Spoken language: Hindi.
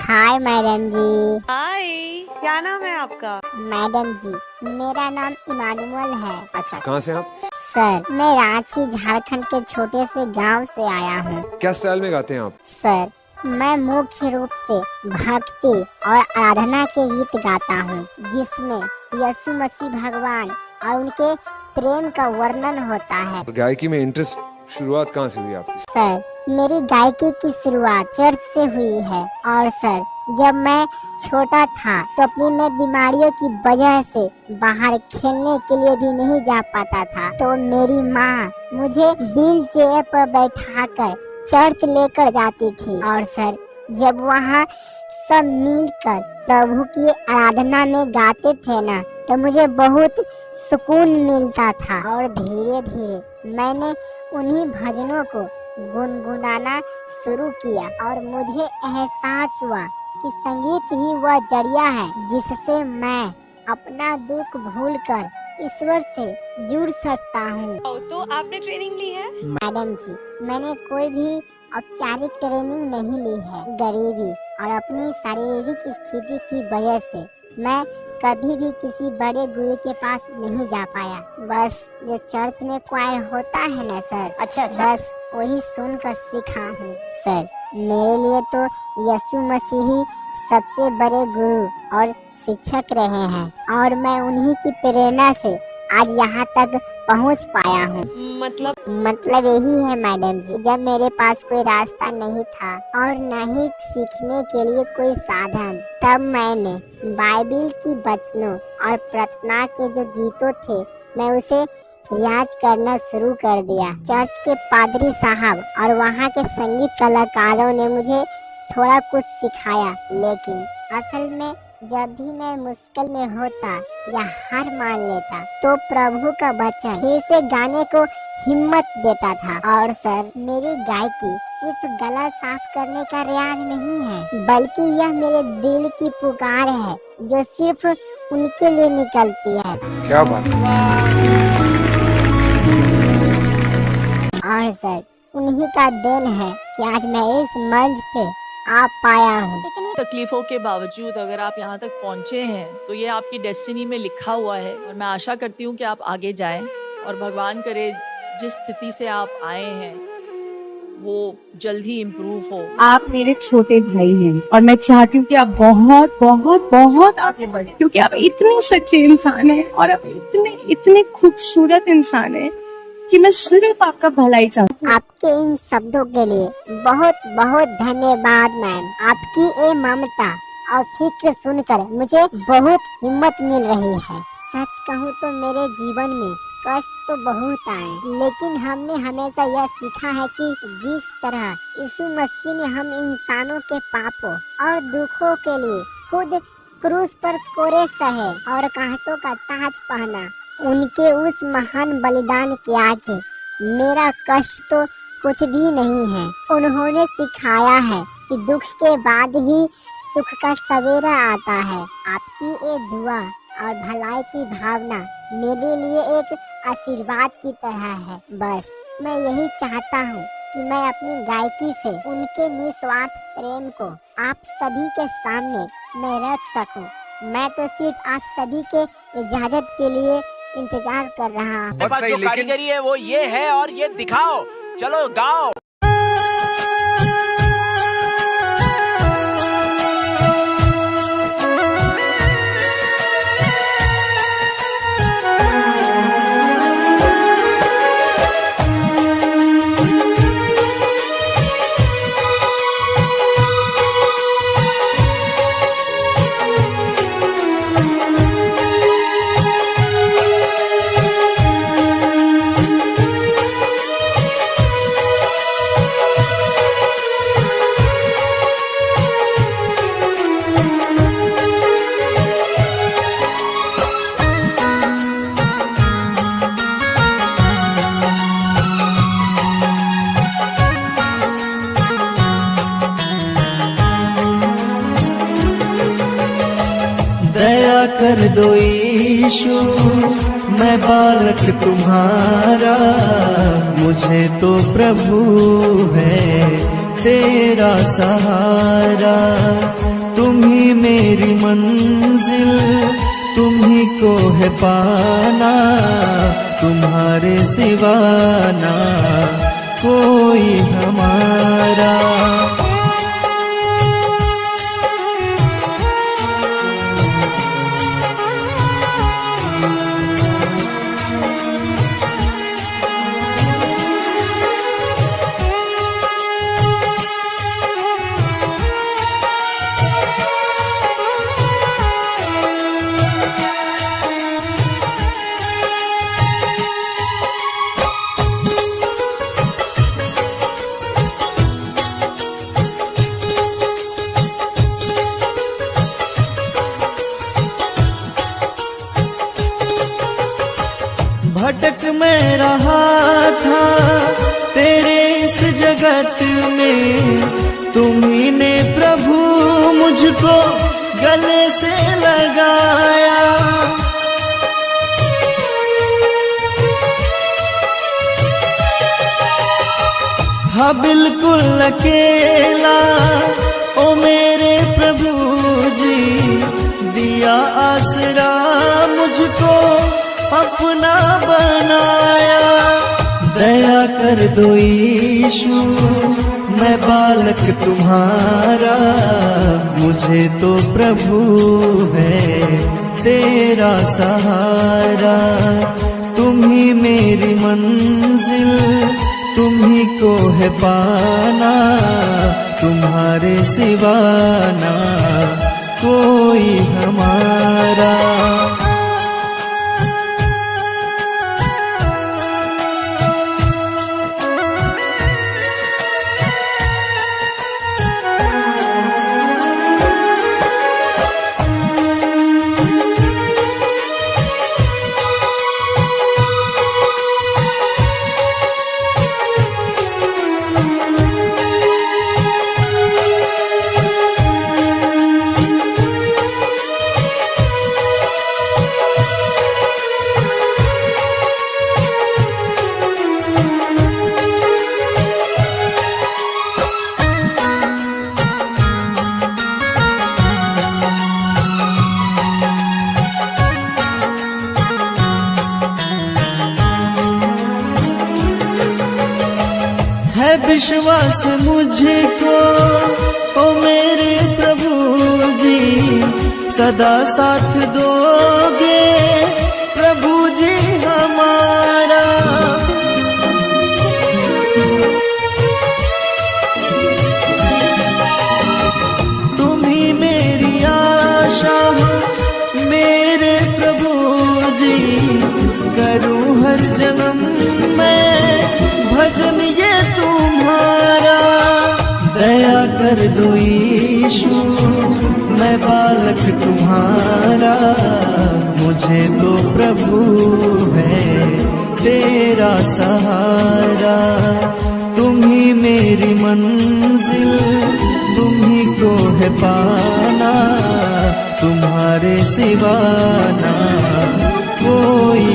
हाय मैडम जी। हाय, क्या नाम है आपका? मैडम जी, मेरा नाम इमानुअल है। अच्छा, कहाँ से आप? सर, मैं रांची झारखंड के छोटे से गांव से आया हूँ। क्या स्टाइल में गाते हैं आप? सर, मैं मुख्य रूप से भक्ति और आराधना के गीत गाता हूँ, जिसमें यीशु मसीह भगवान और उनके प्रेम का वर्णन होता है। गायकी में इंटरेस्ट शुरुआत कहाँ से हुई आपकी? सर, मेरी गायकी की शुरुआत चर्च से हुई है। और सर, जब मैं छोटा था तो अपनी मैं बीमारियों की वजह से बाहर खेलने के लिए भी नहीं जा पाता था, तो मेरी माँ मुझे व्हील चेयर पर बैठाकर चर्च लेकर जाती थी। और सर, जब वहाँ सब मिलकर प्रभु की आराधना में गाते थे ना, तो मुझे बहुत सुकून मिलता था। और धीरे धीरे मैंने उन्हीं भजनों को गुनगुनाना शुरू किया और मुझे एहसास हुआ कि संगीत ही वह जरिया है जिससे मैं अपना दुख भूलकर ईश्वर से जुड़ सकता हूँ। तो आपने ट्रेनिंग ली है? मैडम जी, मैंने कोई भी औपचारिक ट्रेनिंग नहीं ली है। गरीबी और अपनी शारीरिक स्थिति की वजह से मैं कभी भी किसी बड़े गुरु के पास नहीं जा पाया। बस जो चर्च में क्वायर होता है ना सर, अच्छा, बस वही सुनकर सीखा हूँ। सर, मेरे लिए तो यीशु मसीह ही सबसे बड़े गुरु और शिक्षक रहे हैं, और मैं उन्हीं की प्रेरणा से आज यहाँ तक पहुँच पाया हूँ। मतलब यही है मैडम जी, जब मेरे पास कोई रास्ता नहीं था और न ही सीखने के लिए कोई साधन, तब मैंने बाइबिल की वचनों और प्रार्थना के जो गीतों थे, मैं उसे रियाज करना शुरू कर दिया। चर्च के पादरी साहब और वहाँ के संगीत कलाकारों ने मुझे थोड़ा कुछ सिखाया, लेकिन असल में जब भी मैं मुश्किल में होता या हार मान लेता, तो प्रभु का वचन फिर से गाने को हिम्मत देता था। और सर, मेरी गायकी सिर्फ गला साफ करने का रियाज नहीं है, बल्कि यह मेरे दिल की पुकार है जो सिर्फ उनके लिए निकलती है। क्या बात है। और सर, उन्हीं का देन है कि आज मैं इस मंच पे आ पाया हूँ। तकलीफों के बावजूद अगर आप यहाँ तक पहुँचे हैं तो ये आपकी डेस्टिनी में लिखा हुआ है, और मैं आशा करती हूँ कि आप आगे जाएं और भगवान करे जिस स्थिति से आप आए हैं वो जल्द ही इम्प्रूव हो। आप मेरे छोटे भाई हैं और मैं चाहती हूँ कि आप बहुत बहुत बहुत आगे बढ़े, क्योंकि आप इतने सच्चे इंसान हैं और आप इतने इतने खूबसूरत इंसान हैं कि मैं सिर्फ आपका भलाई चाहती हूँ। आपके इन शब्दों के लिए बहुत बहुत धन्यवाद मैम। आपकी ये ममता और फिक्र सुनकर मुझे बहुत हिम्मत मिल रही है। सच कहूँ तो मेरे जीवन में कष्ट तो बहुत आए, लेकिन हमने हमेशा यह सीखा है कि जिस तरह यीशु मसीह ने हम इंसानों के पापों और दुखों के लिए खुद क्रूस पर कोरे सहे और कांटों का ताज पहना, उनके उस महान बलिदान के आगे मेरा कष्ट तो कुछ भी नहीं है। उन्होंने सिखाया है कि दुख के बाद ही सुख का सवेरा आता है। आपकी ये दुआ और भलाई की भावना मेरे लिए एक आशीर्वाद की तरह है। बस मैं यही चाहता हूँ कि मैं अपनी गायकी से उनके निस्वार्थ प्रेम को आप सभी के सामने मैं रख सकूं। मैं तो सिर्फ आप सभी के इजाजत के लिए इंतजार कर रहा हूँ। पास जो कारीगरी है वो ये है और ये दिखाओ, चलो गाओ। दया कर दो यीशु, मैं बालक तुम्हारा, मुझे तो प्रभु है तेरा सहारा। तुम ही मेरी मंजिल, तुम ही को है पाना, तुम्हारे सिवाना कोई हमारा। भटक मैं रहा था तेरे इस जगत में, तुम्ही ने प्रभु मुझको गले से लगाया। हाँ बिल्कुल अकेला ओ मेरे प्रभु जी, दिया आसरा मुझको अपना बनाया। दया कर दो यीशु, मैं बालक तुम्हारा, मुझे तो प्रभु है तेरा सहारा। तुम ही मेरी मंजिल, तुम ही को है पाना, तुम्हारे सिवाना कोई हमारा। विश्वास मुझको ओ मेरे प्रभु जी, सदा साथ दोगे प्रभु जी हमारा। तुम ही मेरी आशा मेरे प्रभु जी, करूं हर जन्म में भजन ये तुम्हारा। दया कर दो यीशु, मैं बालक तुम्हारा, मुझे तो प्रभु है तेरा सहारा। तुम ही मेरी मंजिल, तुम ही को है पाना, तुम्हारे सिवाना कोई